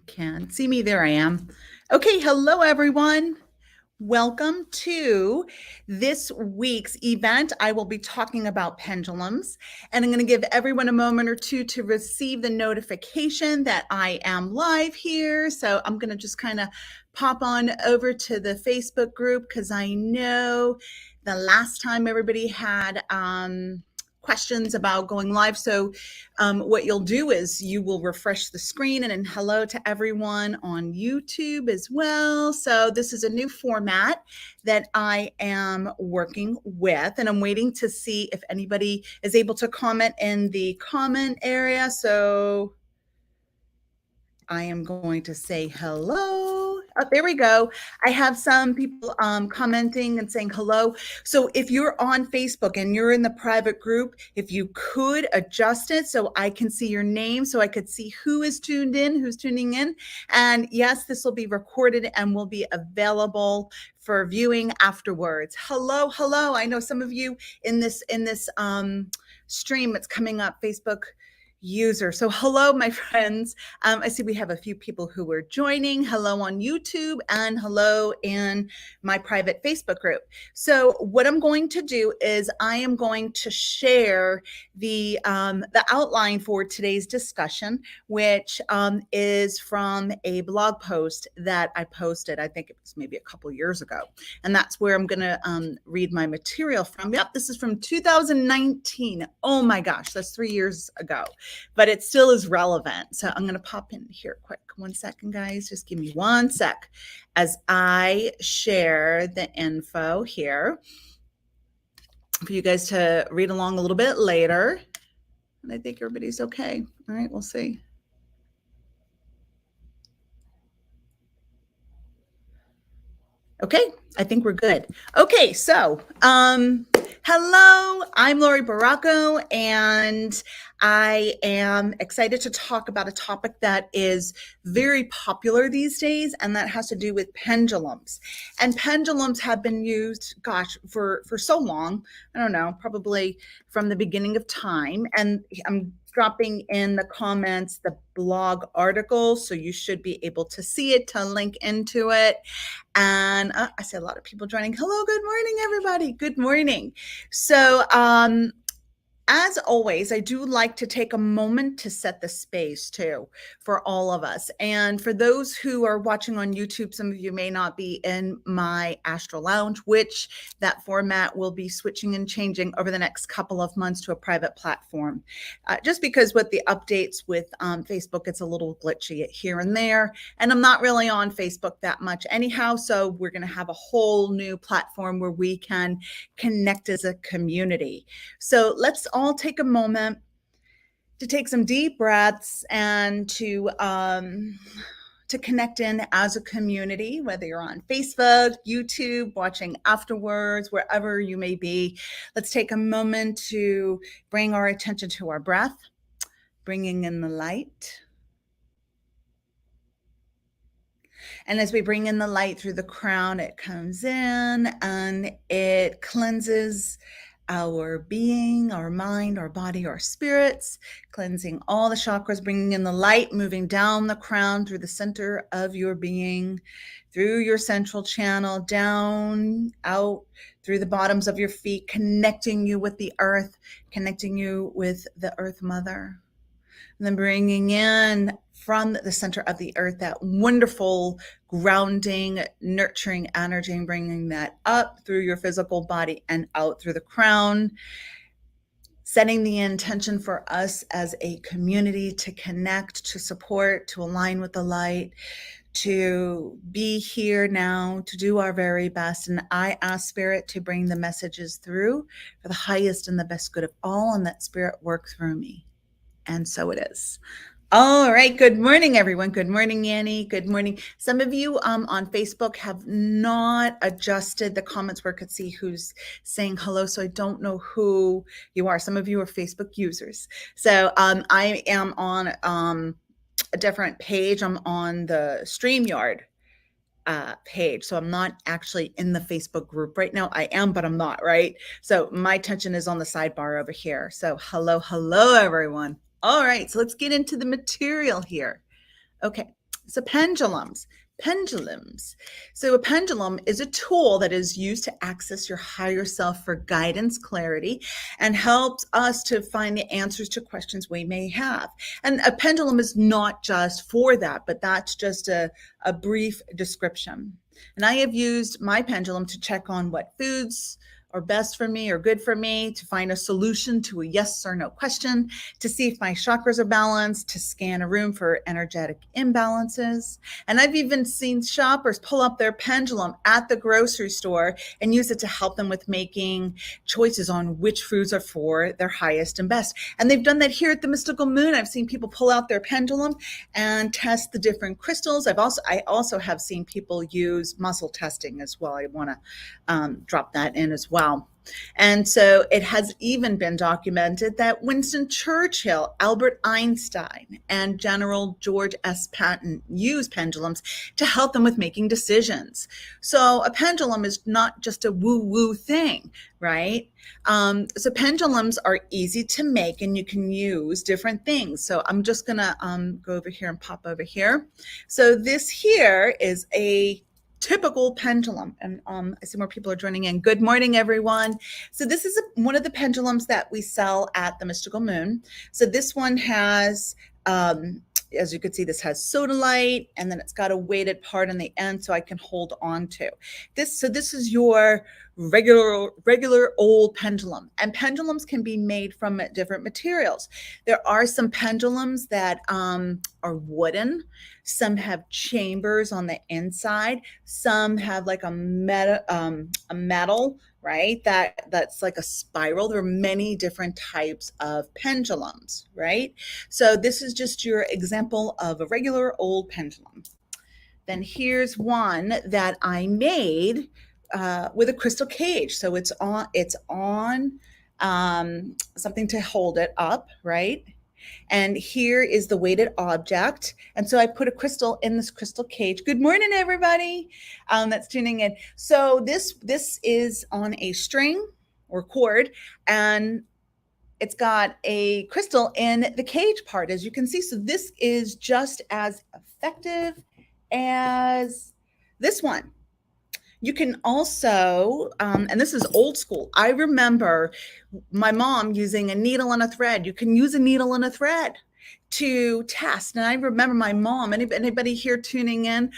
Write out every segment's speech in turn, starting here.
Can see me. There I am. Okay, hello everyone. Welcome to this week's event. I will be talking about pendulums, and I'm going to give everyone a moment or two to receive the notification that I am live here. So I'm going to just kind of pop on over to the Facebook group because I know the last time everybody had questions about going live. So what you'll do is you will refresh the screen, and hello to everyone on YouTube as well. So this is a new format that I am working with, and I'm waiting to see if anybody is able to comment in the comment area. So I am going to say hello. Oh, there we go. I have some people commenting and saying hello. So if you're on Facebook and you're in the private group, if you could adjust it so I can see your name, so I could see who is tuned in, who's tuning in. And yes, this will be recorded and will be available for viewing afterwards. Hello, hello. I know some of you in this stream that's coming up, Facebook user. So hello, my friends. I see we have a few people who are joining. Hello on YouTube and hello in my private Facebook group. So what I'm going to do is I am going to share the outline for today's discussion, which is from a blog post that I posted. I think it was maybe a couple years ago. And that's where I'm going to read my material from. Yep, this is from 2019. Oh my gosh, that's 3 years ago. But it still is relevant. So I'm going to pop in here quick. 1 second, guys. Just give me 1 sec as I share the info here for you guys to read along a little bit later. And I think everybody's okay. All right, we'll see. Okay, I think we're good. Okay, so hello, I'm Laurie Barraco, and I am excited to talk about a topic that is very popular these days, and that has to do with pendulums. And pendulums have been used, gosh, for so long. I don't know, probably from the beginning of time. And I'm dropping in the comments the blog article, so you should be able to see it, to link into it. And I see a lot of people joining. Hello, good morning, everybody. Good morning. So as always, I do like to take a moment to set the space too for all of us. And for those who are watching on YouTube, some of you may not be in my Astral Lounge, which that format will be switching and changing over the next couple of months to a private platform. Just because with the updates with Facebook, it's a little glitchy here and there. And I'm not really on Facebook that much anyhow. So we're going to have a whole new platform where we can connect as a community. So let's all take a moment to take some deep breaths and to connect in as a community, whether you're on Facebook, YouTube, watching afterwards, wherever you may be. Let's take a moment to bring our attention to our breath, bringing in the light. And as we bring in the light through the crown, it comes in and it cleanses our being, our mind, our body, our spirits, cleansing all the chakras, bringing in the light, moving down the crown through the center of your being, through your central channel, down, out, through the bottoms of your feet, connecting you with the earth, connecting you with the earth mother. And then bringing in from the center of the earth that wonderful grounding, nurturing energy, and bringing that up through your physical body and out through the crown, setting the intention for us as a community to connect, to support, to align with the light, to be here now, to do our very best. And I ask Spirit to bring the messages through for the highest and the best good of all, and that Spirit work through me. And so it is. All right. Good morning, everyone. Good morning, Annie. Good morning. Some of you on Facebook have not adjusted the comments where I could see who's saying hello. So I don't know who you are. Some of you are Facebook users. So I am on a different page. I'm on the StreamYard page. So I'm not actually in the Facebook group right now. I am, but I'm not, right? So my attention is on the sidebar over here. So hello, everyone. All right, so let's get into the material here. Okay, So pendulums. So a pendulum is a tool that is used to access your higher self for guidance, clarity, and helps us to find the answers to questions we may have. And a pendulum is not just for that, but that's just a brief description. And I have used my pendulum to check on what foods are best for me or good for me, to find a solution to a yes or no question, to see if my chakras are balanced, to scan a room for energetic imbalances. And I've even seen shoppers pull up their pendulum at the grocery store and use it to help them with making choices on which foods are for their highest and best. And they've done that here at the Mystical Moon. I've seen people pull out their pendulum and test the different crystals. I also have seen people use muscle testing as well. I want to drop that in as well. And so it has even been documented that Winston Churchill, Albert Einstein, and General George S. Patton use pendulums to help them with making decisions. So a pendulum is not just a woo-woo thing, right? So pendulums are easy to make, and you can use different things. So I'm just going to go over here and pop over here. So this here is a typical pendulum, and I see more people are joining in. Good morning, everyone. So this is one of the pendulums that we sell at the Mystical Moon. So this one has, as you can see, this has sodalite, and then it's got a weighted part on the end so I can hold on to this. So this is your regular old pendulum, and pendulums can be made from different materials. There are some pendulums that are wooden. Some have chambers on the inside. Some have like a metal, right? That's like a spiral. There are many different types of pendulums, right? So this is just your example of a regular old pendulum. Then here's one that I made with a crystal cage. So it's on something to hold it up, right? And here is the weighted object. And so I put a crystal in this crystal cage. Good morning, everybody that's tuning in. So this is on a string or cord, and it's got a crystal in the cage part, as you can see. So this is just as effective as this one. You can also, and this is old school. I remember my mom using a needle and a thread. You can use a needle and a thread to test. And I remember my mom, anybody here tuning in,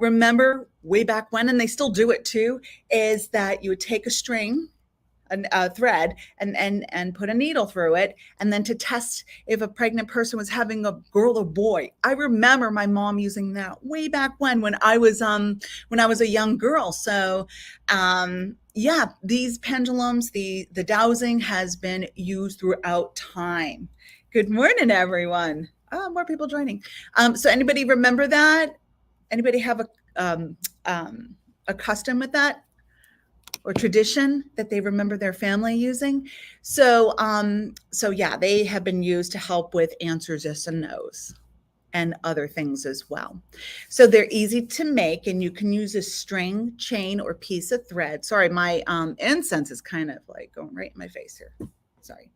remember way back when, and they still do it too, is that you would take a string, a thread, and put a needle through it, and then to test if a pregnant person was having a girl or boy. I remember my mom using that way back when I was a young girl. So yeah, these pendulums, the dowsing has been used throughout time. Good morning, everyone. Oh, more people joining. So anybody remember that? Anybody have a custom with that, or tradition that they remember their family using? So yeah, they have been used to help with answers yes and no's and other things as well. So they're easy to make, and you can use a string, chain, or piece of thread. Sorry, my incense is kind of like going right in my face here. Sorry.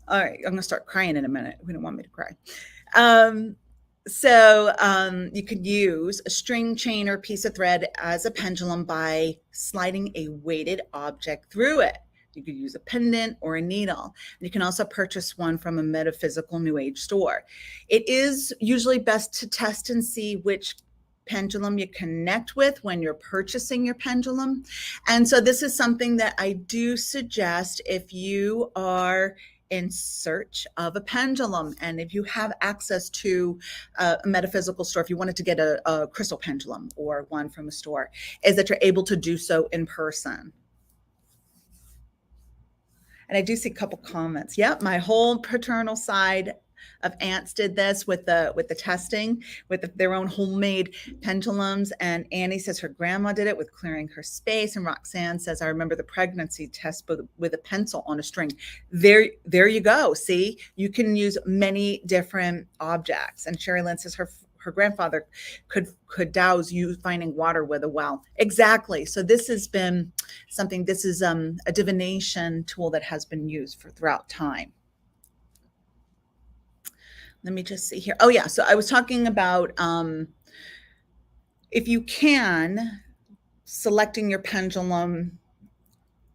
All right, I'm gonna start crying in a minute. We don't want me to cry. So you could use a string, chain, or piece of thread as a pendulum by sliding a weighted object through it. You could use a pendant or a needle. You can also purchase one from a metaphysical New Age store. It is usually best to test and see which pendulum you connect with when you're purchasing your pendulum. And so this is something that I do suggest if you are in search of a pendulum, and if you have access to a metaphysical store, if you wanted to get a crystal pendulum or one from a store, is that you're able to do so in person. And I do see a couple comments. Yep, my whole paternal side of aunts did this with the testing, with their own homemade pendulums. And Annie says her grandma did it with clearing her space. And Roxanne says, I remember the pregnancy test with a pencil on a string. There you go. See, you can use many different objects. And Sherry Lynn says her grandfather could douse you finding water with a well. Exactly. So this has been something, this is a divination tool that has been used throughout time. let me just see here. Oh yeah, so I was talking about if you can, selecting your pendulum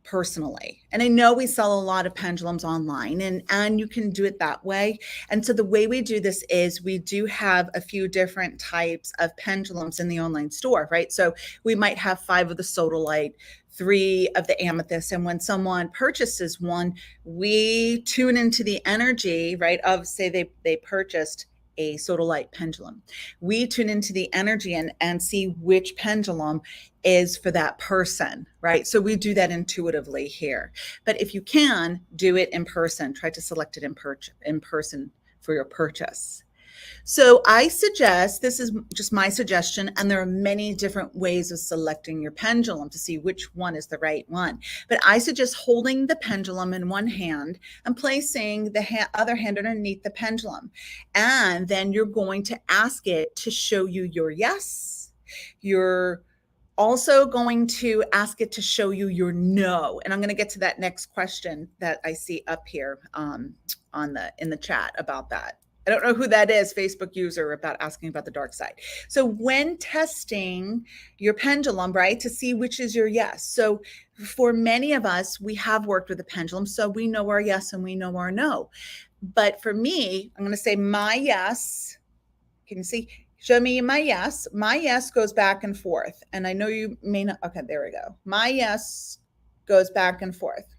personally. And I know we sell a lot of pendulums online, and you can do it that way. And so the way we do this is we do have a few different types of pendulums in the online store, right? So we might have 5 of the sodalite, 3 of the amethyst, and when someone purchases one, we tune into the energy, right, of, say they purchased a sodalite pendulum. We tune into the energy and see which pendulum is for that person, right? So we do that intuitively here. But if you can, do it in person. Try to select it in person for your purchase. So I suggest, this is just my suggestion, and there are many different ways of selecting your pendulum to see which one is the right one. But I suggest holding the pendulum in one hand and placing the other hand underneath the pendulum. And then you're going to ask it to show you your yes. You're also going to ask it to show you your no. And I'm going to get to that next question that I see up here in the chat about that. I don't know who that is, Facebook user, about asking about the dark side. So when testing your pendulum, right, to see which is your yes. So for many of us, we have worked with a pendulum, so we know our yes and we know our no. But for me, I'm going to say my yes. Can you see? Show me my yes. My yes goes back and forth. And I know you may not. Okay, there we go. My yes goes back and forth.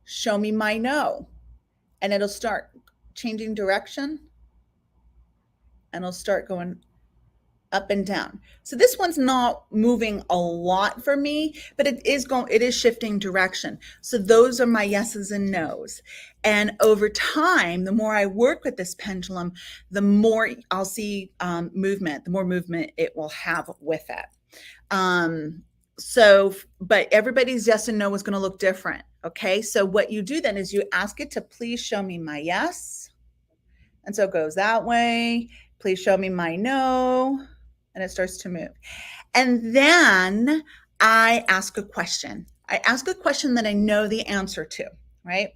Show me my no. And it'll start changing direction. And it'll start going up and down. So this one's not moving a lot for me, but it is shifting direction. So those are my yeses and nos. And over time, the more I work with this pendulum, the more I'll see movement, the more movement it will have with it. But everybody's yes and no is going to look different. Okay. So what you do then is you ask it to please show me my yes. And so it goes that way. Please show me my no. And it starts to move. And then I ask a question. I ask a question that I know the answer to, right?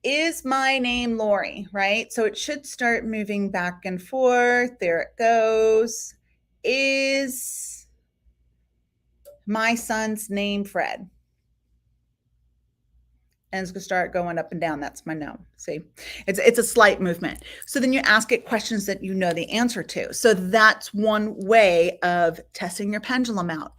Is my name Laurie, right? So it should start moving back and forth. There it goes. Is my son's name Fred? And it's going to start going up and down. That's my no. See, it's a slight movement. So then you ask it questions that you know the answer to. So that's one way of testing your pendulum out.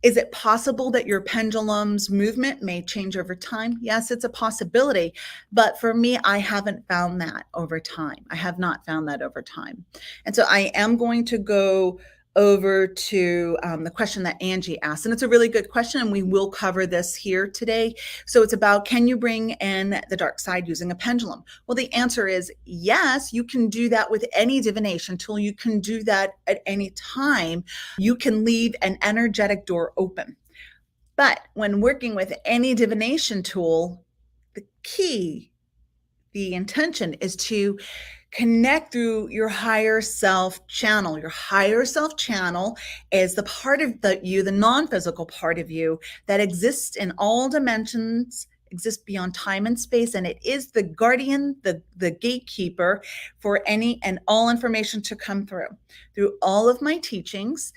Is it possible that your pendulum's movement may change over time? Yes, it's a possibility. But for me, I haven't found that over time. I have not found that over time. And so I am going to go over to the question that Angie asked. And it's a really good question, and we will cover this here today. So it's about, can you bring in the dark side using a pendulum? Well, the answer is yes, you can do that with any divination tool. You can do that at any time. You can leave an energetic door open. But when working with any divination tool, the intention is to connect through your higher self channel. Your higher self channel is the part of you, the non-physical part of you that exists in all dimensions, exists beyond time and space, and it is the guardian, the gatekeeper for any and all information to come through all of my teachings,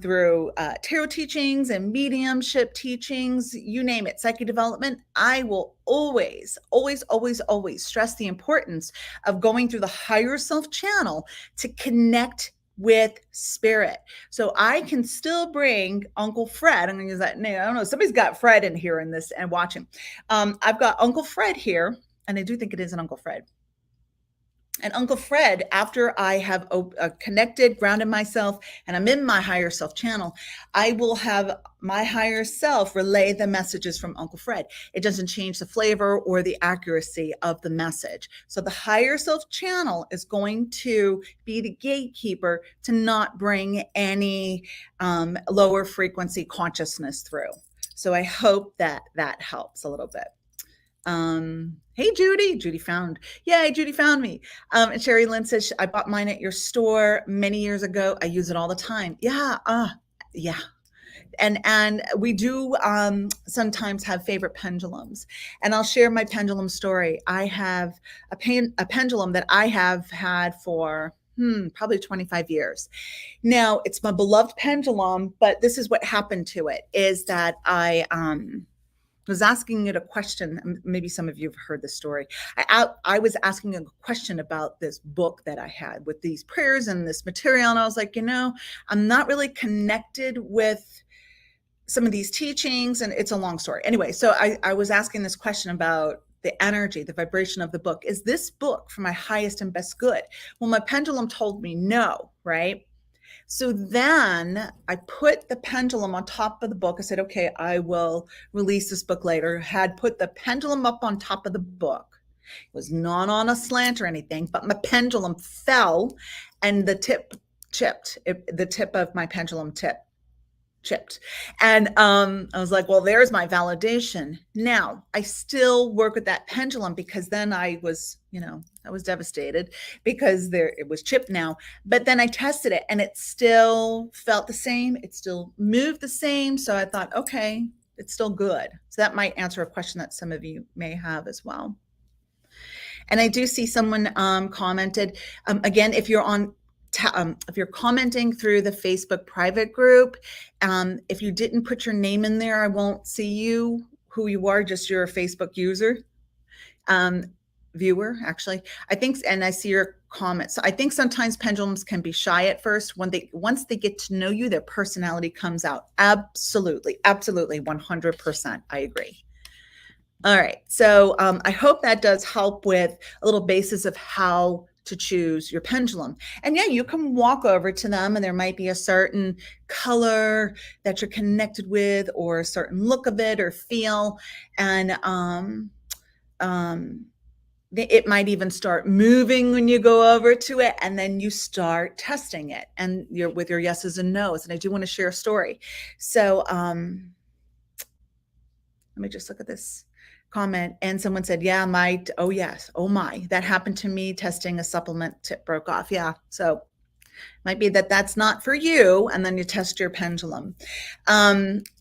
through tarot teachings and mediumship teachings, you name it, psychic development. I will always stress the importance of going through the higher self channel to connect with spirit. So I can still bring Uncle Fred. I'm going to use that name. I don't know. Somebody's got Fred in here in this and watching. I've got Uncle Fred here, and I do think it is an Uncle Fred. And Uncle Fred, after I have connected, grounded myself, and I'm in my higher self channel, I will have my higher self relay the messages from Uncle Fred. It doesn't change the flavor or the accuracy of the message. So the higher self channel is going to be the gatekeeper to not bring any lower frequency consciousness through. So I hope that helps a little bit. Hey, Judy found me. And Sherry Lynn says, I bought mine at your store many years ago. I use it all the time. Yeah. And we do sometimes have favorite pendulums, and I'll share my pendulum story. I have a pendulum that I have had for probably 25 years. Now, it's my beloved pendulum, but this is what happened to it, is that I was asking it a question. Maybe some of you have heard this story. I was asking a question about this book that I had with these prayers and this material. And I was like, I'm not really connected with some of these teachings, and it's a long story. Anyway, so I was asking this question about the energy, the vibration of the book. Is this book for my highest and best good? Well, my pendulum told me no, right? So then I put the pendulum on top of the book. I said, okay, I will release this book later. Had put the pendulum up on top of the book. It was not on a slant or anything, but my pendulum fell and the tip chipped. The tip of my pendulum chipped. And I was like, well, there's my validation. Now, I still work with that pendulum, because then I was devastated because it was chipped now. But then I tested it and it still felt the same. It still moved the same. So I thought, okay, it's still good. So that might answer a question that some of you may have as well. And I do see someone commented, again, if you're commenting through the Facebook private group, if you didn't put your name in there, I won't see who you are, just your Facebook viewer, actually. I think, and I see your comments. So I think sometimes pendulums can be shy at first. Once they get to know you, their personality comes out. Absolutely, 100%. I agree. All right. So I hope that does help with a little basis of how to choose your pendulum. And yeah, you can walk over to them and there might be a certain color that you're connected with, or a certain look of it or feel. And it might even start moving when you go over to it, and then you start testing it, and you're with your yeses and nos. And I do want to share a story. So let me just look at this comment. And someone said, yeah, oh yes, oh my, that happened to me testing a supplement, tip broke off. Yeah, so might be that's not for you, and then you test your pendulum.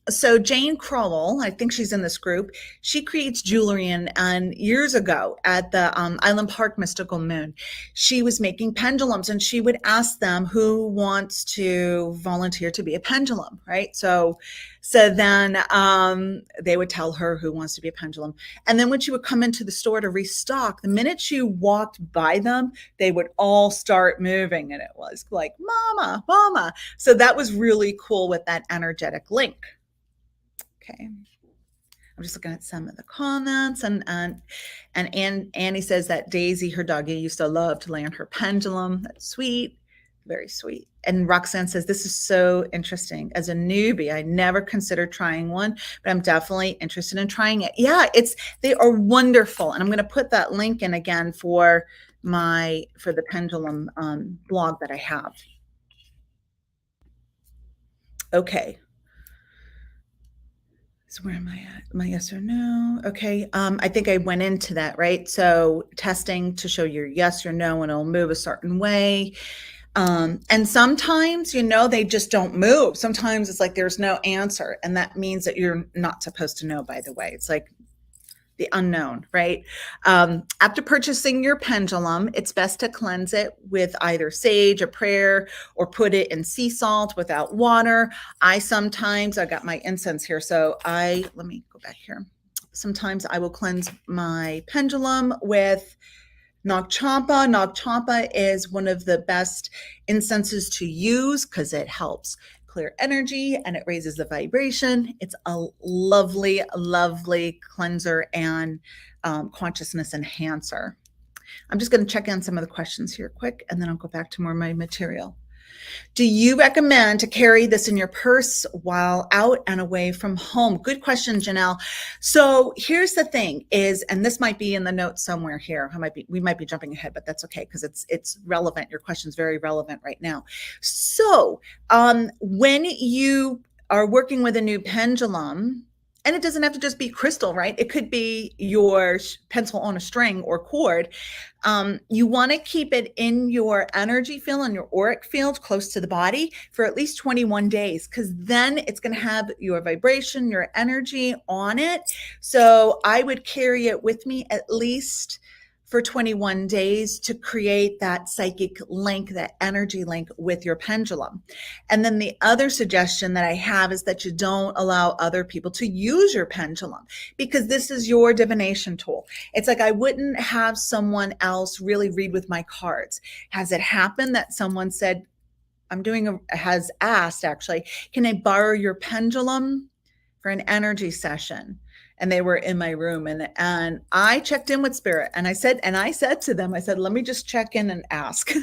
So Jane Crowell, I think she's in this group, she creates jewelry, and years ago at the Island Park Mystical Moon, she was making pendulums, and she would ask them who wants to volunteer to be a pendulum, right? So then they would tell her who wants to be a pendulum. And then when she would come into the store to restock, the minute she walked by them, they would all start moving, and it was like, mama, mama. So that was really cool with that energetic link. Okay. I'm just looking at some of the comments, and Annie says that Daisy, her doggy, used to love to lay on her pendulum. That's sweet. Very sweet. And Roxanne says, this is so interesting. As a newbie, I never considered trying one, but I'm definitely interested in trying it. Yeah, they are wonderful. And I'm going to put that link in again for the pendulum blog that I have. Okay. So where am I at? My yes or no? Okay. I think I went into that, right? So testing to show your yes or no, and it'll move a certain way. And sometimes, they just don't move. Sometimes it's like there's no answer. And that means that you're not supposed to know, by the way. It's like the unknown, right? After purchasing your pendulum, it's best to cleanse it with either sage, a prayer, or put it in sea salt without water. I've got my incense here. So let me go back here. Sometimes I will cleanse my pendulum with Nag Champa. Nag Champa is one of the best incenses to use because it helps clear energy and it raises the vibration. It's a lovely, lovely cleanser and consciousness enhancer. I'm just going to check on some of the questions here quick, and then I'll go back to more of my material. Do you recommend to carry this in your purse while out and away from home? Good question, Janelle. So here's the thing and this might be in the notes somewhere here. We might be jumping ahead, but that's okay because it's relevant. Your question's very relevant right now. So when you are working with a new pendulum, And it doesn't have to just be crystal, right? It could be your pencil on a string or cord. You want to keep it in your energy field and your auric field close to the body for at least 21 days, because then it's going to have your vibration, your energy on it. So I would carry it with me at least for 21 days to create that psychic link, that energy link with your pendulum. And then the other suggestion that I have is that you don't allow other people to use your pendulum, because this is your divination tool. It's like I wouldn't have someone else really read with my cards. Has it happened that someone said, has asked actually, can I borrow your pendulum for an energy session? And they were in my room, and I checked in with spirit, and I said to them, I said, let me just check in and ask.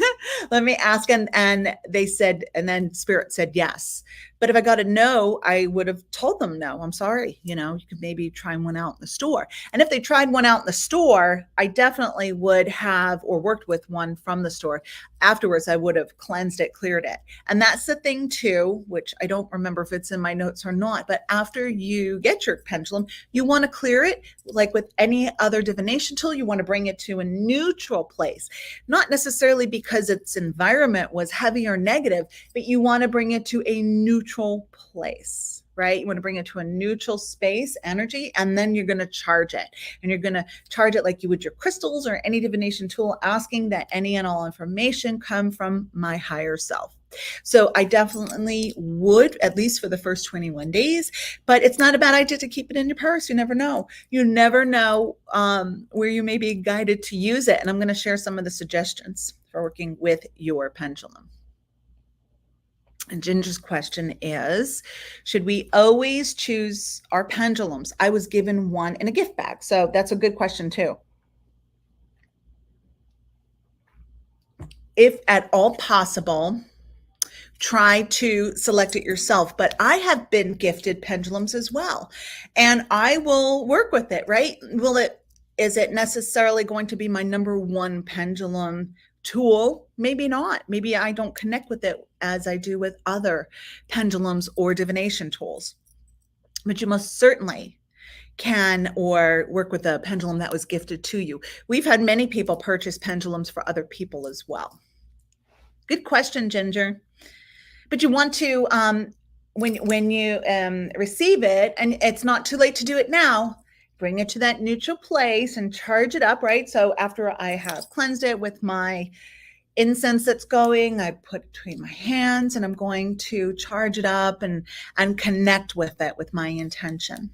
Let me ask. And they said, and then spirit said yes. But if I got a no, I would have told them no. I'm sorry. You could maybe try one out in the store. And if they tried one out in the store, I definitely would have, or worked with one from the store. Afterwards, I would have cleansed it, cleared it. And that's the thing too, which I don't remember if it's in my notes or not, but after you get your pendulum, you want to clear it. Like with any other divination tool, you want to bring it to a neutral place, not necessarily because its environment was heavy or negative, but you want to bring it to a neutral place, right? You want to bring it to a neutral space, energy, and then you're going to charge it. And you're going to charge it like you would your crystals or any divination tool, asking that any and all information come from my higher self. So I definitely would, at least for the first 21 days, but it's not a bad idea to keep it in your purse. You never know. You never know where you may be guided to use it. And I'm going to share some of the suggestions for working with your pendulum. And Ginger's question is, should we always choose our pendulums? I was given one in a gift bag. So that's a good question too. If at all possible, try to select it yourself. But I have been gifted pendulums as well, and I will work with it, right? Is it necessarily going to be my number one pendulum tool? Maybe not. Maybe I don't connect with it as I do with other pendulums or divination tools. But you most certainly can, or work with a pendulum that was gifted to you. We've had many people purchase pendulums for other people as well. Good question, Ginger. But you want to, when you receive it, and it's not too late to do it now, bring it to that neutral place and charge it up, right? So after I have cleansed it with my incense that's going, I put it between my hands, and I'm going to charge it up and connect with it with my intention.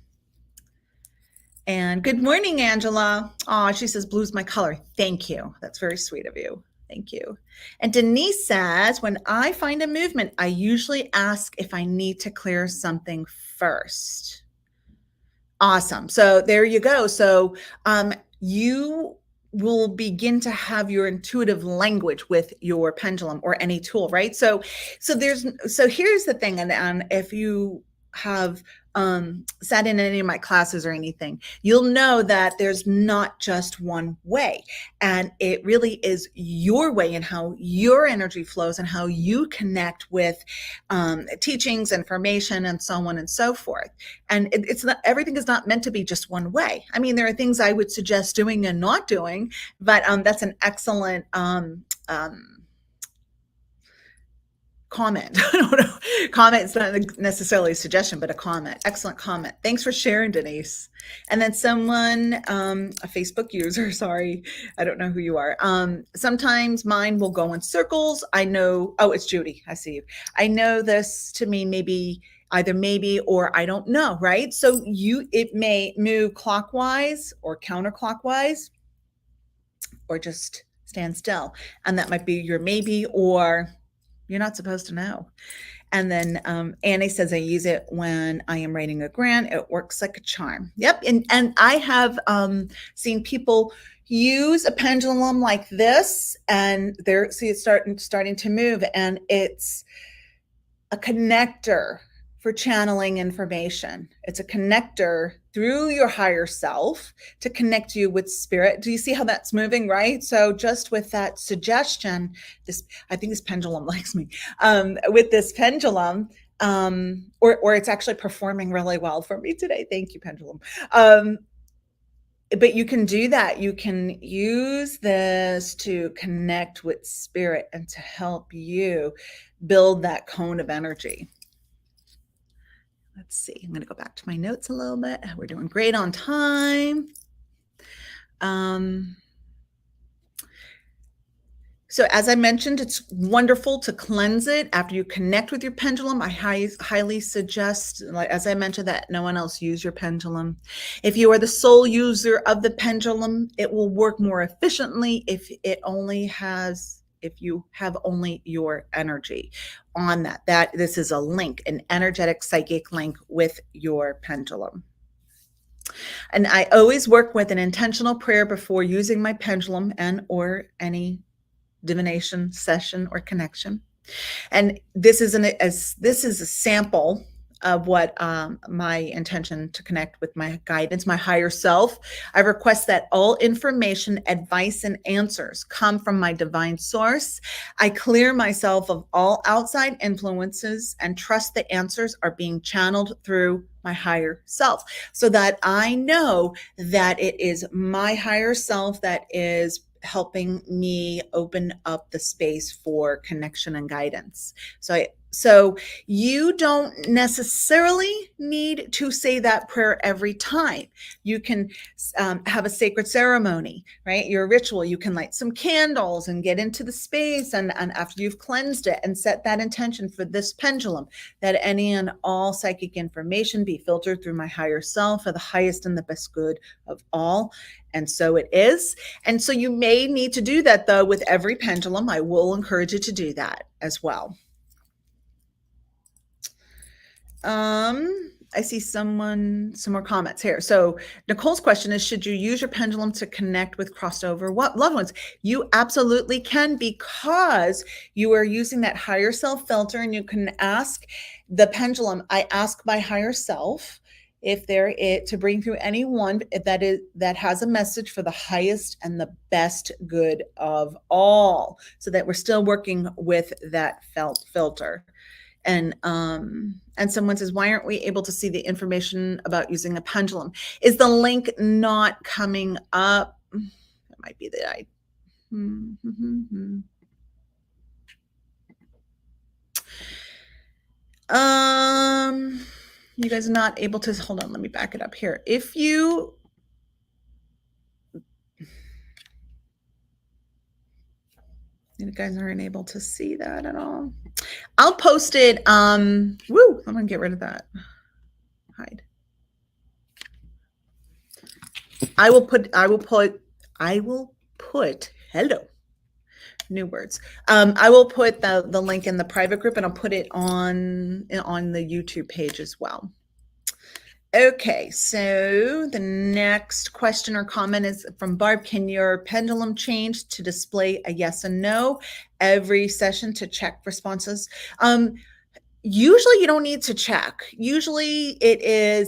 And good morning, Angela. Oh, she says, blue's my color. Thank you. That's very sweet of you. Thank you. And Denise says, when I find a movement, I usually ask if I need to clear something first. Awesome. So there you go. So you will begin to have your intuitive language with your pendulum or any tool, right? So here's the thing. And if you have sat in any of my classes or anything, you'll know that there's not just one way, and it really is your way and how your energy flows and how you connect with teachings, information, and so on and so forth. And it's not, everything is not meant to be just one way. I mean, there are things I would suggest doing and not doing, but that's an excellent comment. I don't know. Comment is not necessarily a suggestion, but a comment. Excellent comment. Thanks for sharing, Denise. And then someone, a Facebook user, sorry, I don't know who you are. Sometimes mine will go in circles. I know, oh, it's Judy. I see you. I know this to mean maybe, either maybe or I don't know, right? So it may move clockwise or counterclockwise or just stand still. And that might be your maybe, or you're not supposed to know. And then Annie says, I use it when I am writing a grant. It works like a charm. Yep. And I have seen people use a pendulum like this, and see it's starting to move, and it's a connector for channeling information. It's a connector through your higher self to connect you with spirit. Do you see how that's moving, right? So just with that suggestion, I think this pendulum likes me. With this pendulum, or it's actually performing really well for me today. Thank you, Pendulum. But you can do that. You can use this to connect with spirit and to help you build that cone of energy. Let's see. I'm going to go back to my notes a little bit. We're doing great on time. So as I mentioned, it's wonderful to cleanse it after you connect with your pendulum. I highly suggest, like as I mentioned, that no one else use your pendulum. If you are the sole user of the pendulum, it will work more efficiently if you have only your energy on that. This is a link, an energetic psychic link with your pendulum. And I always work with an intentional prayer before using my pendulum or any divination session or connection. And this is a sample of what my intention to connect with my guidance, my higher self. I request that all information, advice, and answers come from my divine source. I clear myself of all outside influences and trust the answers are being channeled through my higher self, so that I know that it is my higher self that is helping me open up the space for connection and guidance. So you don't necessarily need to say that prayer every time. You can have a sacred ceremony, right? Your ritual. You can light some candles and get into the space, and after you've cleansed it and set that intention for this pendulum, that any and all psychic information be filtered through my higher self for the highest and the best good of all. And so it is. And so you may need to do that, though, with every pendulum. I will encourage you to do that as well. I see some more comments here. So Nicole's question is, should you use your pendulum to connect with crossover loved ones? You absolutely can, because you are using that higher self filter, and you can ask the pendulum. I ask my higher self if they're to bring through anyone that has a message for the highest and the best good of all, so that we're still working with that filter. And someone says, why aren't we able to see the information about using a pendulum? Is the link not coming up? That might be the idea. You guys are not able to, hold on, let me back it up here. If you guys aren't able to see that at all, I'll post it. I'm gonna get rid of that. Hide. I will put hello, new words. I will put the link in the private group, and I'll put it on the YouTube page as well. Okay, so the next question or comment is from Barb. Can your pendulum change to display a yes and no every session to check responses? Usually you don't need to check. Usually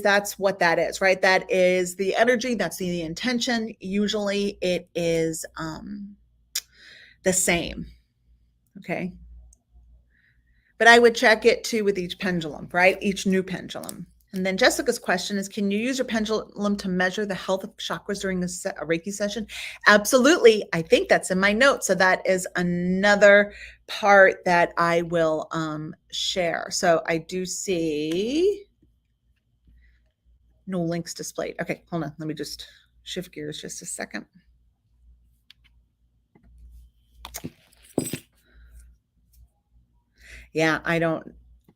that's what that is, right? That is the energy, that's the intention. Usually it is the same, okay? But I would check it too with each pendulum, right? Each new pendulum. And then Jessica's question is, can you use your pendulum to measure the health of chakras during a Reiki session? Absolutely. I think that's in my notes. So that is another part that I will share. So I do see no links displayed. Okay, hold on. Let me just shift gears just a second. Yeah,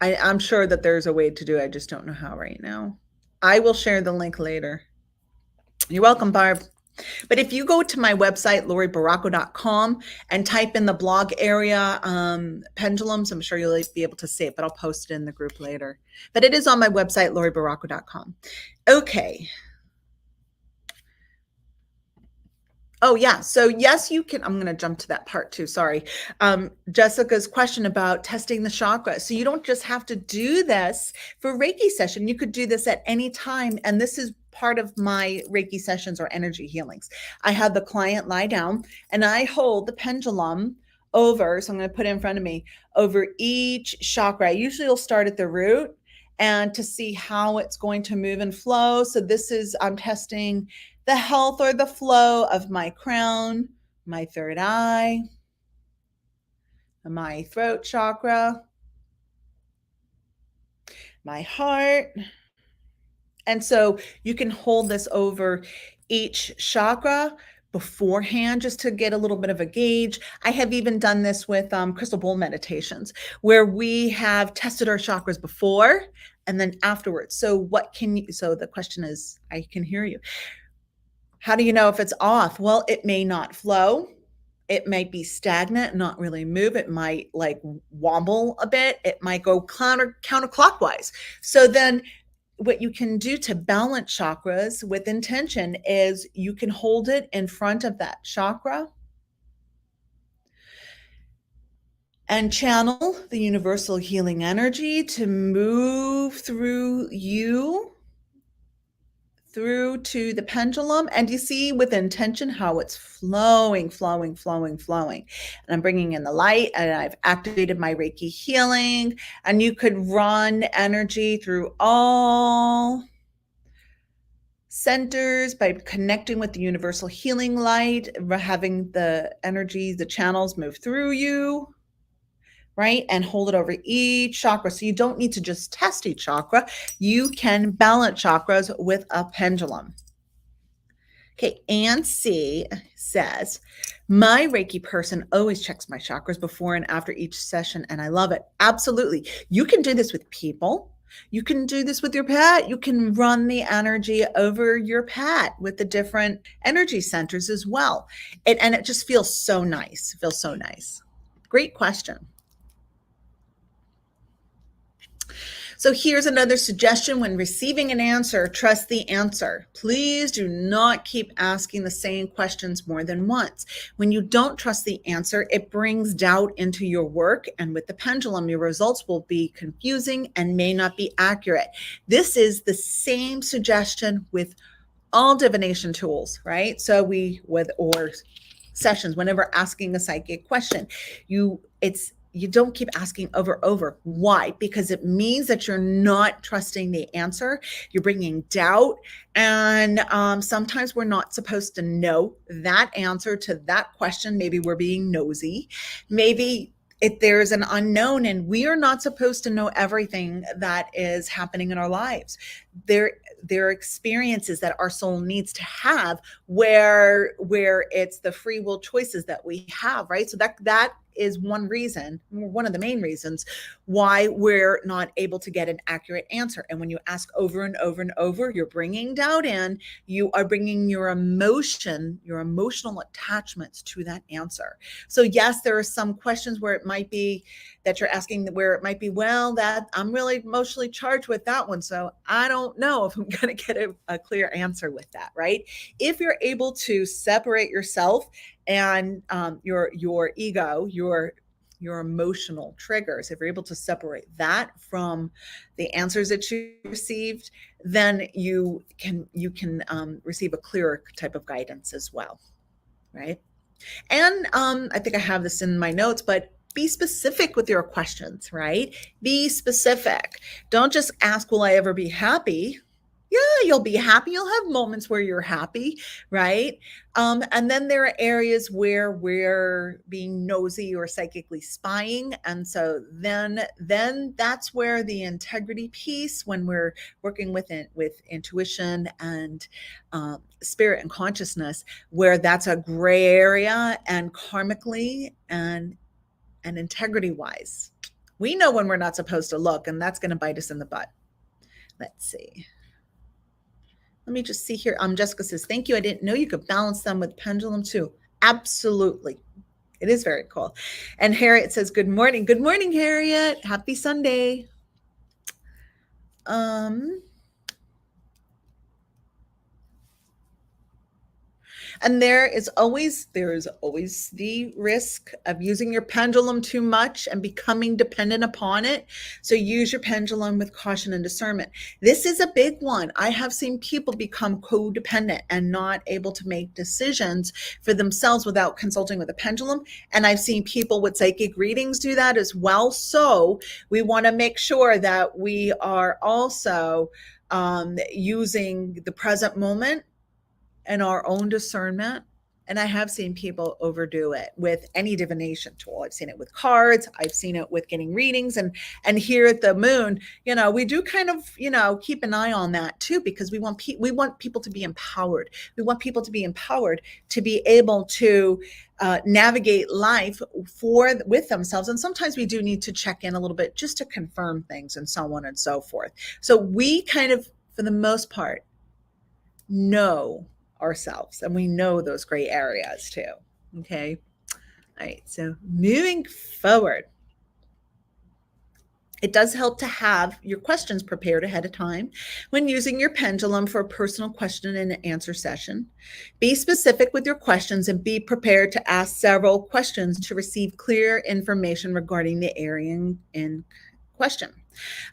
I'm sure that there's a way to do it. I just don't know how right now. I will share the link later. You're welcome, Barb. But if you go to my website, lauriebarraco.com, and type in the blog area, pendulums, I'm sure you'll be able to see it, but I'll post it in the group later. But it is on my website, lauriebarraco.com. Okay. Oh, yeah. So yes, you can. I'm going to jump to that part too. Sorry. Jessica's question about testing the chakra. So you don't just have to do this for Reiki session. You could do this at any time. And this is part of my Reiki sessions or energy healings. I have the client lie down, and I hold the pendulum over, so I'm going to put it in front of me, over each chakra. I usually will start at the root and to see how it's going to move and flow. So this is, I'm testing the health or the flow of my crown, my third eye, my throat chakra, my heart. And so you can hold this over each chakra beforehand just to get a little bit of a gauge. I have even done this with crystal bowl meditations where we have tested our chakras before and then afterwards. So what can you, so the question is, I can hear you. How do you know if it's off? Well, it may not flow. It might be stagnant, not really move. It might like wobble a bit. It might go counterclockwise. So then what you can do to balance chakras with intention is you can hold it in front of that chakra and channel the universal healing energy to move through you through to the pendulum. And you see with intention how it's flowing. And I'm bringing in the light and I've activated my Reiki healing. And you could run energy through all centers by connecting with the universal healing light, having the energy, the channels move through you, right? And hold it over each chakra. So you don't need to just test each chakra. You can balance chakras with a pendulum. Okay, Ann C says, my Reiki person always checks my chakras before and after each session, and I love it. Absolutely. You can do this with people. You can do this with your pet. You can run the energy over your pet with the different energy centers as well. And it just feels so nice. It feels so nice. Great question. So here's another suggestion. When receiving an answer, trust the answer. Please do not keep asking the same questions more than once. When you don't trust the answer, it brings doubt into your work. And with the pendulum, your results will be confusing and may not be accurate. This is the same suggestion with all divination tools, right? So or sessions, whenever asking a psychic question, you don't keep asking over. Why? Because it means that you're not trusting the answer. You're bringing doubt. And sometimes we're not supposed to know that answer to that question. Maybe we're being nosy. Maybe if there's an unknown and we are not supposed to know everything that is happening in our lives. There are experiences that our soul needs to have where it's the free will choices that we have, right? So that is one of the main reasons why we're not able to get an accurate answer. And when you ask over and over, you're bringing doubt in, you are bringing your emotional attachments to that answer. So yes, there are some questions where it might be that you're asking where it might be, well, that I'm really emotionally charged with that one. So I don't know if I'm going to get a clear answer with that, right? If you're able to separate yourself and your ego, your emotional triggers, if you're able to separate that from the answers that you received, then you can receive a clearer type of guidance as well, right? And I think I have this in my notes, but be specific with your questions, right? Be specific. Don't just ask, will I ever be happy? Yeah, you'll be happy. You'll have moments where you're happy, right? And then there are areas where we're being nosy or psychically spying. And so then that's where the integrity piece, when we're working with intuition and spirit and consciousness, where that's a gray area, and karmically and integrity wise, we know when we're not supposed to look, and that's going to bite us in the butt. Let's see. Let me just see here. Jessica says, thank you. I didn't know you could balance them with pendulum too. Absolutely. It is very cool. And Harriet says, good morning. Good morning, Harriet. Happy Sunday. And there is always the risk of using your pendulum too much and becoming dependent upon it. So use your pendulum with caution and discernment. This is a big one. I have seen people become codependent and not able to make decisions for themselves without consulting with a pendulum. And I've seen people with psychic readings do that as well. So we want to make sure that we are also using the present moment and our own discernment. And I have seen people overdo it with any divination tool. I've seen it with cards. I've seen it with getting readings. And here at the moon, we do kind of, keep an eye on that too, because we want people to be empowered. We want people to be empowered to be able to navigate life with themselves. And sometimes we do need to check in a little bit just to confirm things and so on and so forth. So we kind of, for the most part, know ourselves, and we know those gray areas too. Okay. All right. So moving forward, it does help to have your questions prepared ahead of time when using your pendulum for a personal question and answer session. Be specific with your questions and be prepared to ask several questions to receive clear information regarding the area in question.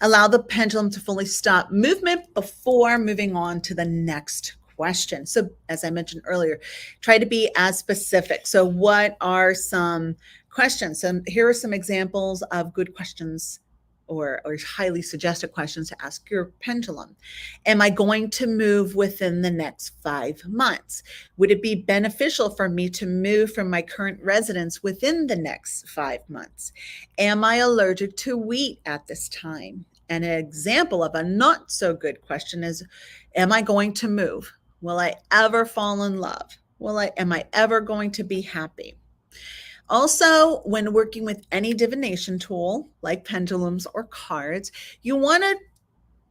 Allow the pendulum to fully stop movement before moving on to the next question. So as I mentioned earlier, try to be as specific. So what are some questions? Here are some examples of good questions or highly suggested questions to ask your pendulum. Am I going to move within the next 5 months? Would it be beneficial for me to move from my current residence within the next 5 months? Am I allergic to wheat at this time? And an example of a not so good question is, am I going to move? Will I ever fall in love? Am I ever going to be happy? Also, when working with any divination tool like pendulums or cards, you want to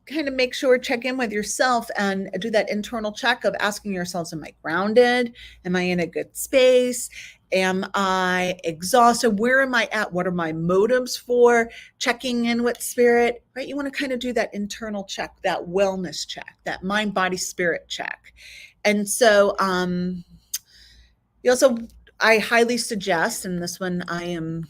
kind of make sure, check in with yourself and do that internal check of asking yourselves, am I grounded? Am I in a good space? Am I exhausted? Where am I at? What are my motives for checking in with spirit, right? You want to kind of do that internal check, that wellness check, that mind, body, spirit check. And so I highly suggest, and this one I am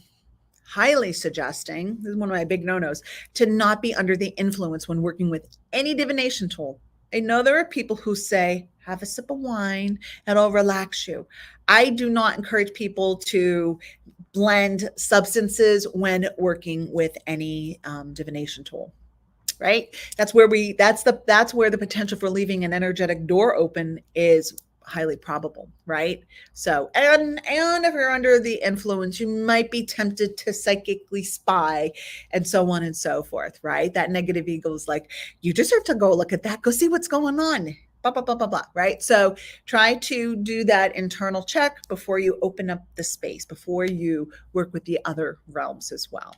highly suggesting, this is one of my big no-nos, to not be under the influence when working with any divination tool. I know there are people who say, have a sip of wine, it'll relax you. I do not encourage people to blend substances when working with any divination tool. Right? That's where the potential for leaving an energetic door open is highly probable, right? So, and if you're under the influence, you might be tempted to psychically spy and so on and so forth, right? That negative ego is like, you deserve to go look at that, go see what's going on, blah, blah, blah, blah, blah, right? So try to do that internal check before you open up the space, before you work with the other realms as well.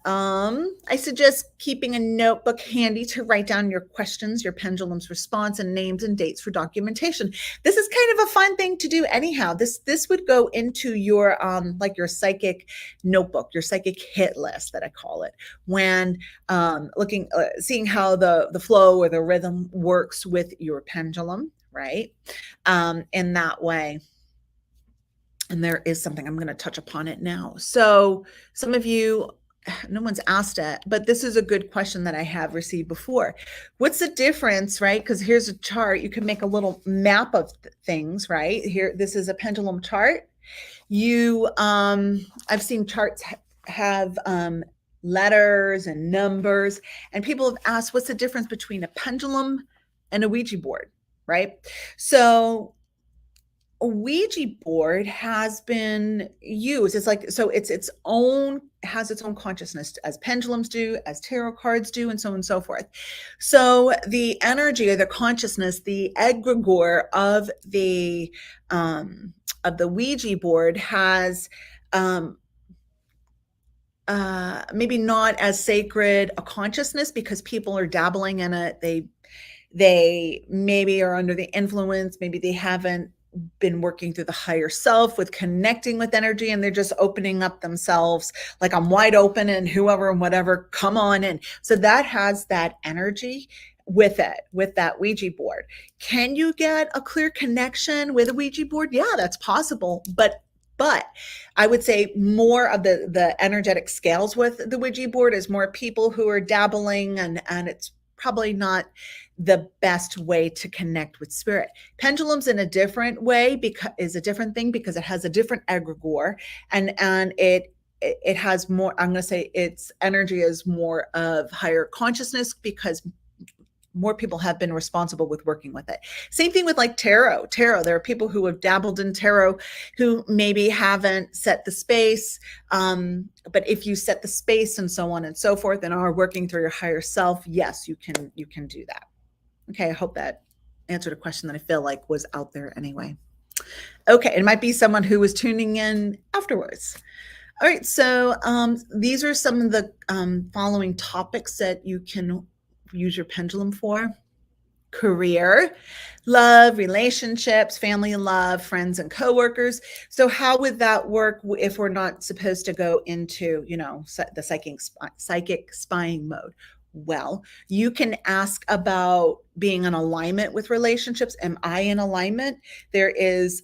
I suggest keeping a notebook handy to write down your questions, your pendulum's response, and names and dates for documentation. This is kind of a fun thing to do anyhow. This would go into your like your psychic notebook, your psychic hit list that I call it, when seeing how the flow or the rhythm works with your pendulum, right? In that way. And there is something, I'm going to touch upon it now. So some of you, no one's asked it, but this is a good question that I have received before. What's the difference, right? Because here's a chart. You can make a little map of things, right? Here, this is a pendulum chart. I've seen charts have letters and numbers, and people have asked, what's the difference between a pendulum and a Ouija board, right? So a Ouija board has been used. It's like, so it's has its own consciousness, as pendulums do, as tarot cards do, and so on and so forth. So the energy or the consciousness, the egregore of the Ouija board has maybe not as sacred a consciousness, because people are dabbling in it. They maybe are under the influence. Maybe they haven't been working through the higher self with connecting with energy, and they're just opening up themselves like, I'm wide open and whoever and whatever, come on in. So that has that energy. with that Ouija board. Can you get a clear connection with a Ouija board? Yeah, that's possible. But I would say more of the energetic scales with the Ouija board is more people who are dabbling, and it's probably not the best way to connect with spirit. Pendulums in a different way is a different thing, because it has a different egregore, and it has more, I'm going to say its energy is more of higher consciousness, because more people have been responsible with working with it. Same thing with like tarot. There are people who have dabbled in tarot who maybe haven't set the space. But if you set the space and so on and so forth and are working through your higher self, yes, you can do that. Okay, I hope that answered a question that I feel like was out there anyway. Okay, it might be someone who was tuning in afterwards. All right, so these are some of the following topics that you can use your pendulum for: career, love, relationships, family and love, friends and coworkers. So how would that work if we're not supposed to go into, the psychic spying mode? Well, you can ask about being in alignment with relationships. Am I in alignment? There is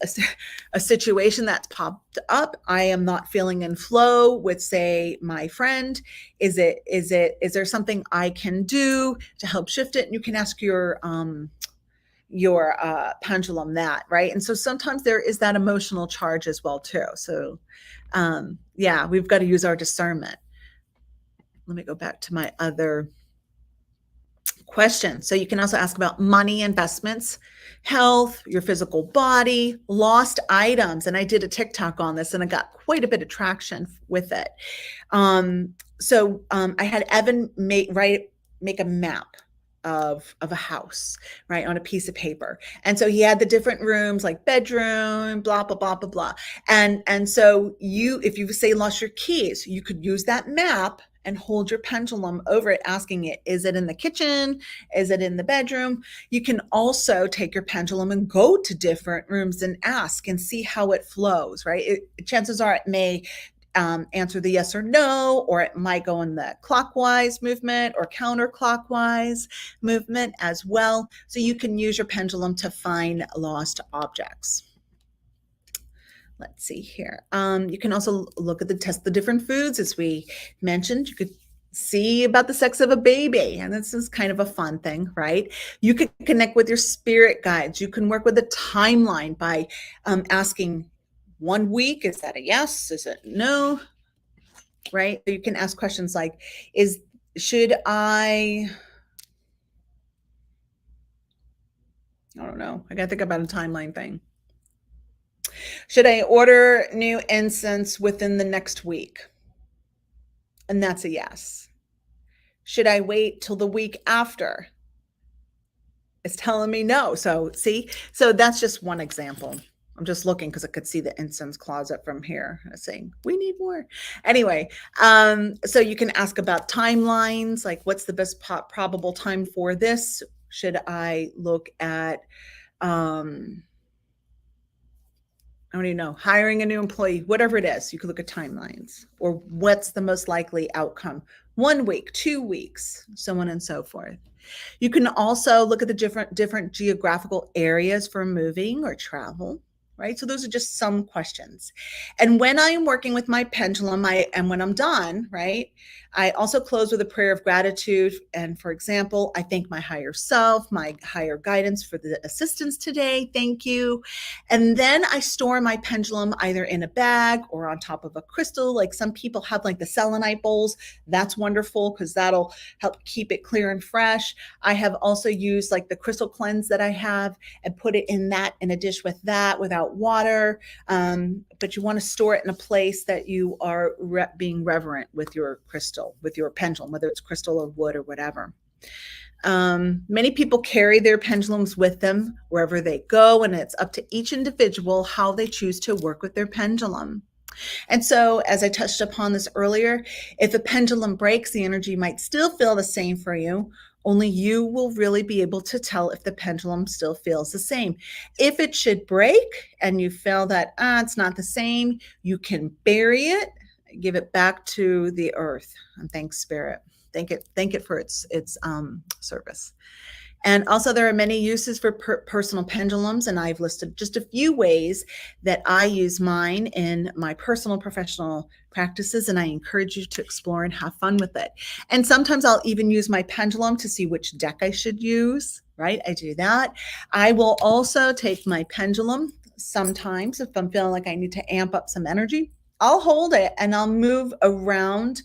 a situation that's popped up. I am not feeling in flow with, say, my friend. Is there something I can do to help shift it? And you can ask your pendulum that, right? And so sometimes there is that emotional charge as well too. So yeah, we've got to use our discernment. Let me go back to my other question. So you can also ask about money, investments, health, your physical body, lost items. And I did a TikTok on this and I got quite a bit of traction with it. So I had Evan make a map of a house, right, on a piece of paper. And so he had the different rooms, like bedroom, blah, blah, blah, blah, blah. And so if you say lost your keys, you could use that map and hold your pendulum over it, asking it, is it in the kitchen? Is it in the bedroom? You can also take your pendulum and go to different rooms and ask and see how it flows, right? Chances are it may answer the yes or no, or it might go in the clockwise movement or counterclockwise movement as well. So you can use your pendulum to find lost objects. Let's see here. You can also look at test the different foods, as we mentioned. You could see about the sex of a baby, and this is kind of a fun thing, right? You could connect with your spirit guides. You can work with a timeline by asking 1 week, is that a yes? Is it no? Right? You can ask questions like, should I don't know. I got to think about a timeline thing. Should I order new incense within the next week? And that's a yes. Should I wait till the week after? It's telling me no. So see, so that's just one example. I'm just looking because I could see the incense closet from here. It's saying we need more. Anyway, so you can ask about timelines, like what's the best probable time for this? Should I look at I don't even know, hiring a new employee, whatever it is, you could look at timelines, or what's the most likely outcome, 1 week, 2 weeks, so on and so forth. You can also look at the different geographical areas for moving or travel, right? So those are just some questions. And when I am working with my pendulum, and when I'm done, right, I also close with a prayer of gratitude. And for example, I thank my higher self, my higher guidance for the assistance today. Thank you. And then I store my pendulum either in a bag or on top of a crystal. Like some people have like the selenite bowls. That's wonderful because that'll help keep it clear and fresh. I have also used like the crystal cleanse that I have and put it in a dish with that without water. But you want to store it in a place that you are being reverent with your crystal, with your pendulum, whether it's crystal or wood or whatever. Many people carry their pendulums with them wherever they go, and it's up to each individual how they choose to work with their pendulum. And so, as I touched upon this earlier, if a pendulum breaks, the energy might still feel the same for you. Only you will really be able to tell if the pendulum still feels the same. If it should break and you feel that it's not the same, you can bury it, give it back to the earth, and thank spirit. Thank it for its service. And also there are many uses for personal pendulums, and I've listed just a few ways that I use mine in my personal professional practices, and I encourage you to explore and have fun with it. And sometimes I'll even use my pendulum to see which deck I should use, right? I do that. I will also take my pendulum sometimes if I'm feeling like I need to amp up some energy. I'll hold it and I'll move around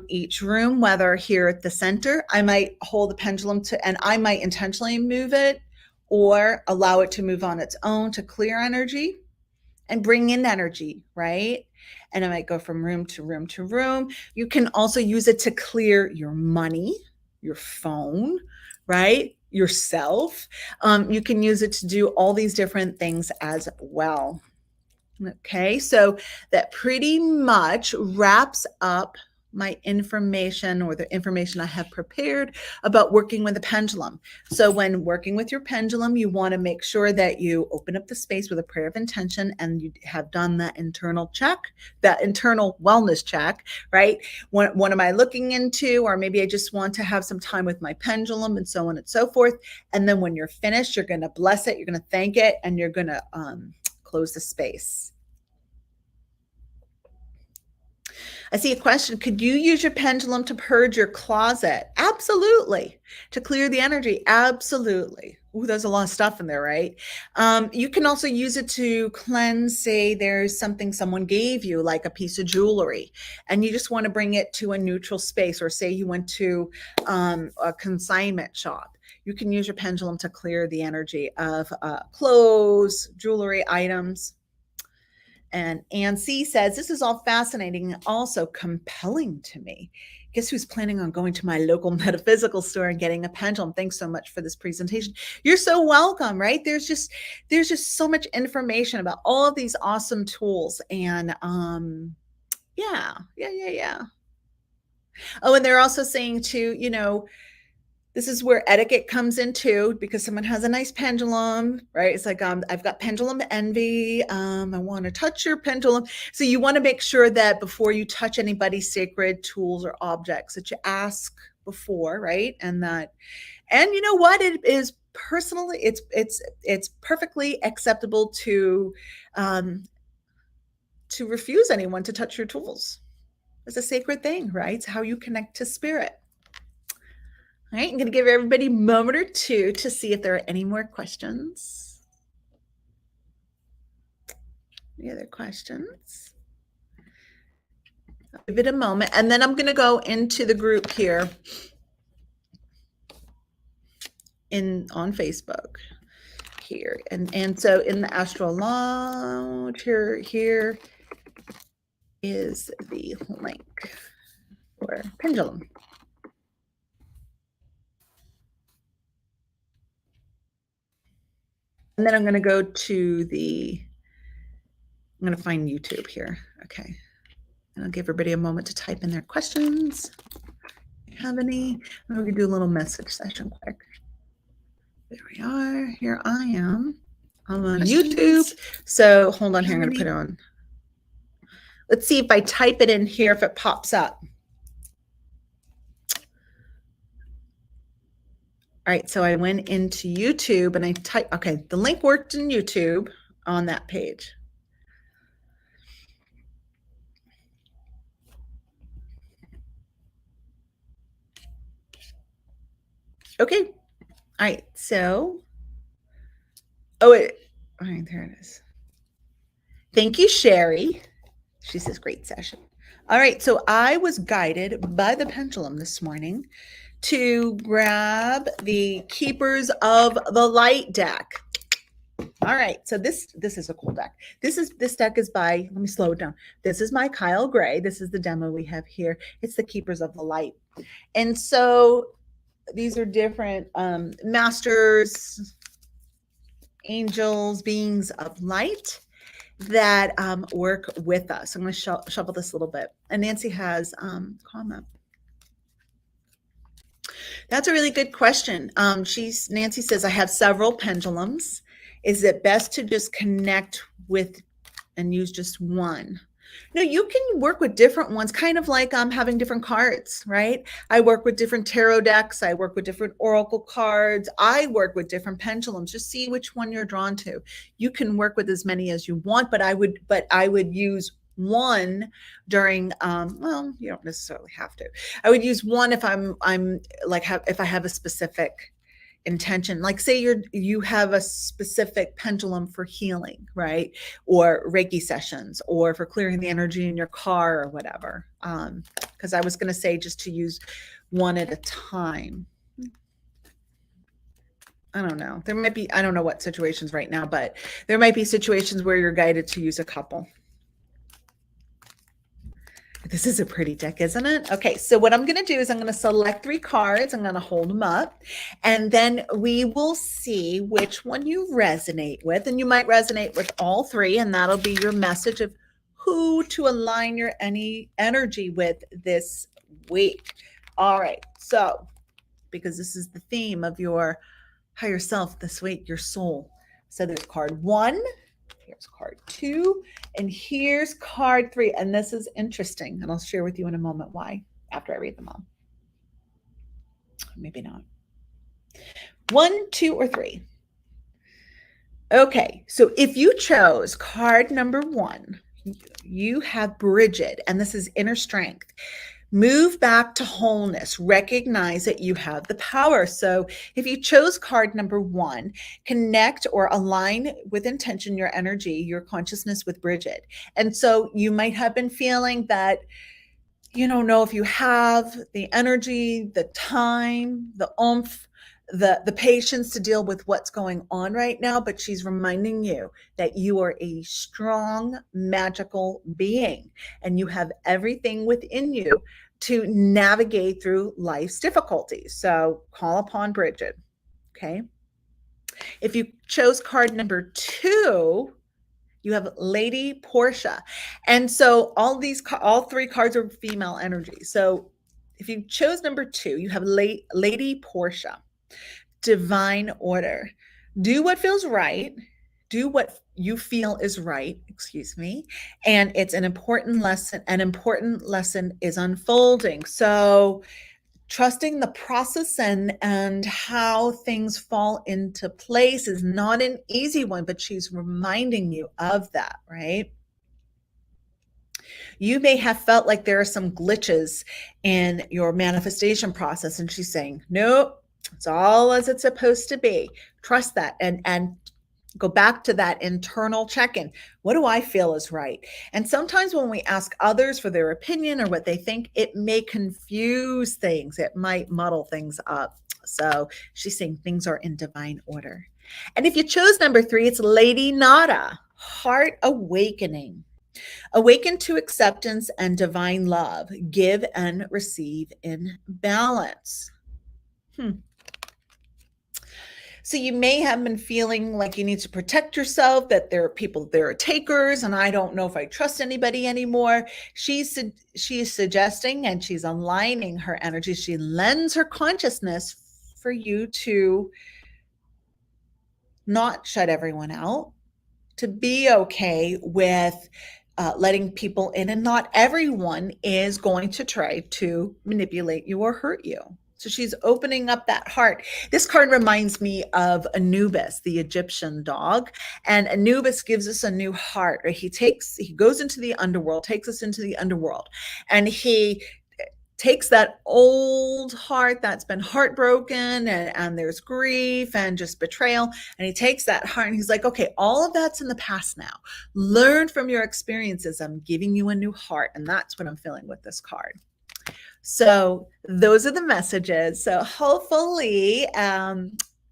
each room, whether here at the center, I might hold the pendulum and I might intentionally move it or allow it to move on its own to clear energy and bring in energy, right? And I might go from room to room to room. You can also use it to clear your money, your phone, right? Yourself. You can use it to do all these different things as well. Okay, so that pretty much wraps up my information, or the information I have prepared about working with a pendulum. So when working with your pendulum, you want to make sure that you open up the space with a prayer of intention and you have done that internal check, that internal wellness check, right? What am I looking into? Or maybe I just want to have some time with my pendulum, and so on and so forth. And then when you're finished, you're going to bless it, you're going to thank it, and you're going to close the space. I see a question. Could you use your pendulum to purge your closet? Absolutely. To clear the energy? Absolutely. Ooh, there's a lot of stuff in there, right? You can also use it to cleanse. Say there's something someone gave you, like a piece of jewelry, and you just want to bring it to a neutral space, or say you went to a consignment shop. You can use your pendulum to clear the energy of clothes, jewelry, items. And Ann C says, this is all fascinating and also compelling to me. Guess who's planning on going to my local metaphysical store and getting a pendulum? Thanks so much for this presentation. You're so welcome, right? There's just so much information about all of these awesome tools. And yeah. Oh, and they're also saying too, this is where etiquette comes in too, because someone has a nice pendulum, right? It's like, I've got pendulum envy. I want to touch your pendulum. So you want to make sure that before you touch anybody's sacred tools or objects, that you ask before, right? And you know what? It is personally, it's perfectly acceptable to refuse anyone to touch your tools. It's a sacred thing, right? It's how you connect to spirit. All right, I'm going to give everybody a moment or two to see if there are any more questions. Any other questions? I'll give it a moment, and then I'm going to go into the group here on Facebook here. And so in the Astral Lounge here is the link for Pendulum. And then I'm going to go to I'm going to find YouTube here. Okay. And I'll give everybody a moment to type in their questions. If you have any, I'm going to do a little message session quick. There we are. Here I am. I'm on YouTube. So hold on here. I'm going to put it on. Let's see if I type it in here, if it pops up. All right, so I went into YouTube and I typed, okay, the link worked in YouTube on that page. Okay, all right, so, all right, there it is. Thank you, Sherry. She says, great session. All right, so I was guided by the pendulum this morning to grab the Keepers of the Light deck. All right, so this is a cool deck. This deck is by, let me slow it down. This is my Kyle Gray. This is the demo we have here. It's the Keepers of the Light. And so these are different masters, angels, beings of light that work with us. I'm going to shuffle this a little bit. And Nancy has comment. That's a really good question. Nancy says, I have several pendulums. Is it best to just connect with and use just one? No, you can work with different ones, kind of like having different cards, right? I work with different tarot decks. I work with different oracle cards. I work with different pendulums. Just see which one you're drawn to. You can work with as many as you want, but I would use one during well, you don't necessarily have to. I would use one if I'm like if I have a specific intention, like say you have a specific pendulum for healing, right, or Reiki sessions, or for clearing the energy in your car or whatever, because I was going to say just to use one at a time. I don't know, there might be, I don't know what situations right now, but there might be situations where you're guided to use a couple. This is a pretty deck, isn't it? Okay, so what I'm going to do is I'm going to select 3 cards. I'm going to hold them up, and then we will see which one you resonate with. And you might resonate with all 3, and that'll be your message of who to align your energy with this week. All right, so because this is the theme of your higher self this week, your soul. So there's card 1. Here's card 2, and here's card 3. And this is interesting, and I'll share with you in a moment why after I read them all. Maybe not. 1, 2, or 3. Okay, so if you chose card number 1, you have Bridget, and this is inner strength. Move back to wholeness. Recognize that you have the power. So if you chose card number 1, connect or align with intention your energy, your consciousness with Bridget. And so you might have been feeling that you don't know if you have the energy, the time, the oomph, the patience to deal with what's going on right now, but she's reminding you that you are a strong, magical being, and you have everything within you to navigate through life's difficulties. So call upon Bridget, okay? If you chose card number 2, you have Lady Portia. And so all 3 cards are female energy. So if you chose number 2, you have Lady Portia. Divine order. Do what feels right. Do what you feel is right, excuse me. And it's an important lesson. An important lesson is unfolding. So trusting the process and how things fall into place is not an easy one, but she's reminding you of that, right? You may have felt like there are some glitches in your manifestation process, and she's saying, nope, it's all as it's supposed to be. Trust that and go back to that internal check-in. What do I feel is right? And sometimes when we ask others for their opinion or what they think, it may confuse things. It might muddle things up. So she's saying things are in divine order. And if you chose number 3, it's Lady Nada, heart awakening. Awaken to acceptance and divine love. Give and receive in balance. So you may have been feeling like you need to protect yourself, that there are takers, and I don't know if I trust anybody anymore. She's suggesting, and she's aligning her energy. She lends her consciousness for you to not shut everyone out, to be okay with letting people in, and not everyone is going to try to manipulate you or hurt you. So she's opening up that heart. This card reminds me of Anubis, the Egyptian dog. And Anubis gives us a new heart. He goes into the underworld, takes us into the underworld. And he takes that old heart that's been heartbroken, and there's grief and just betrayal. And he takes that heart and he's like, okay, all of that's in the past now. Learn from your experiences. I'm giving you a new heart. And that's what I'm feeling with this card. So those are the messages. So hopefully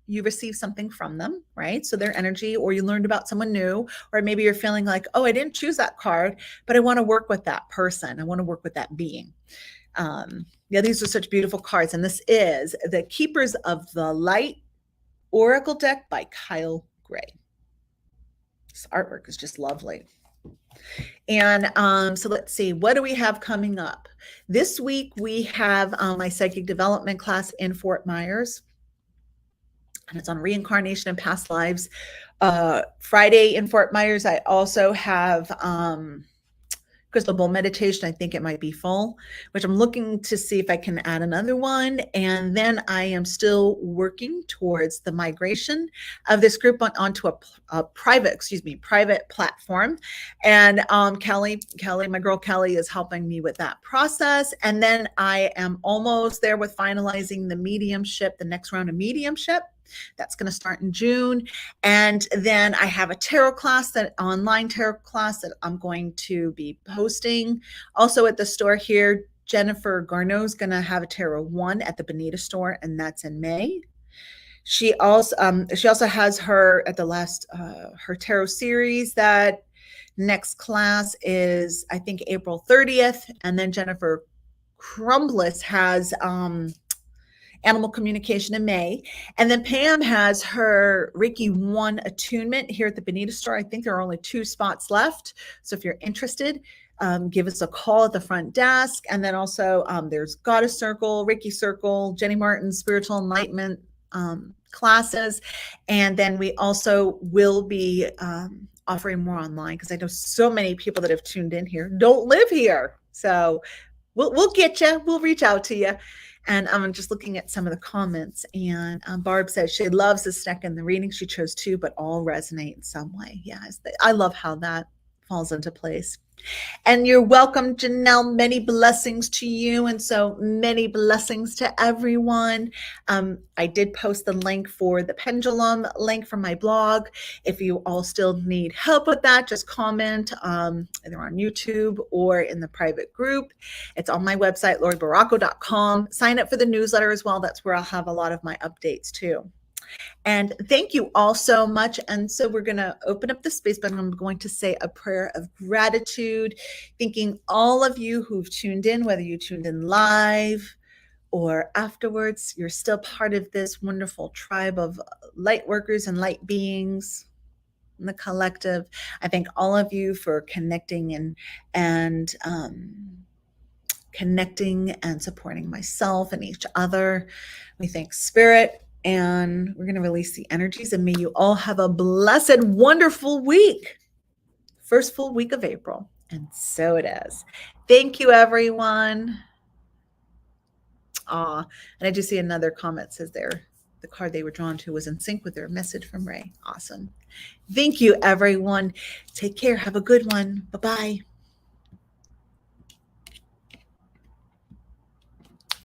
you receive something from them, right? So their energy, or you learned about someone new, or maybe you're feeling like, oh, I didn't choose that card, but I want to work with that person. I want to work with that being. Yeah, these are such beautiful cards. And this is the Keepers of the Light Oracle deck by Kyle Gray. This artwork is just lovely. And so let's see, what do we have coming up? This week we have my psychic development class in Fort Myers, and it's on reincarnation and past lives. Friday in Fort Myers, I also have crystal bowl meditation. I think it might be full, which I'm looking to see if I can add another one. And then I am still working towards the migration of this group onto a private platform. And Kelly, my girl Kelly, is helping me with that process. And then I am almost there with finalizing the mediumship, the next round of mediumship. That's going to start in June. And then I have a tarot class, that online tarot class that I'm going to be posting. Also at the store here, Jennifer Garneau's going to have a tarot 1 at the Bonita store, and that's in May. She also has her at the last her tarot series. That next class is, I think, April 30th. And then Jennifer Crumblis has animal communication in May. And then Pam has her Reiki 1 attunement here at the Bonita store. I think there are only 2 spots left. So if you're interested, give us a call at the front desk. And then also there's Goddess Circle, Reiki Circle, Jenny Martin's Spiritual Enlightenment classes. And then we also will be offering more online, because I know so many people that have tuned in here don't live here. So we'll get you. We'll reach out to you. And I'm just looking at some of the comments. And Barb says she loves the second, the reading. She chose 2, but all resonate in some way. Yeah, I love how that falls into place. And you're welcome, Janelle. Many blessings to you, and so many blessings to everyone. I did post the link for the Pendulum link from my blog. If you all still need help with that, just comment either on YouTube or in the private group. It's on my website, lauriebarraco.com. Sign up for the newsletter as well. That's where I'll have a lot of my updates too. And thank you all so much. And so we're going to open up the space, but I'm going to say a prayer of gratitude, thanking all of you who've tuned in, whether you tuned in live or afterwards. You're still part of this wonderful tribe of light workers and light beings in the collective. I thank all of you for connecting and connecting and supporting myself and each other. We thank Spirit. And we're going to release the energies, and may you all have a blessed, wonderful week. First full week of April. And so it is. Thank you, everyone. And I do see another comment says the card they were drawn to was in sync with their message from Ray. Awesome. Thank you, everyone. Take care. Have a good one. Bye-bye.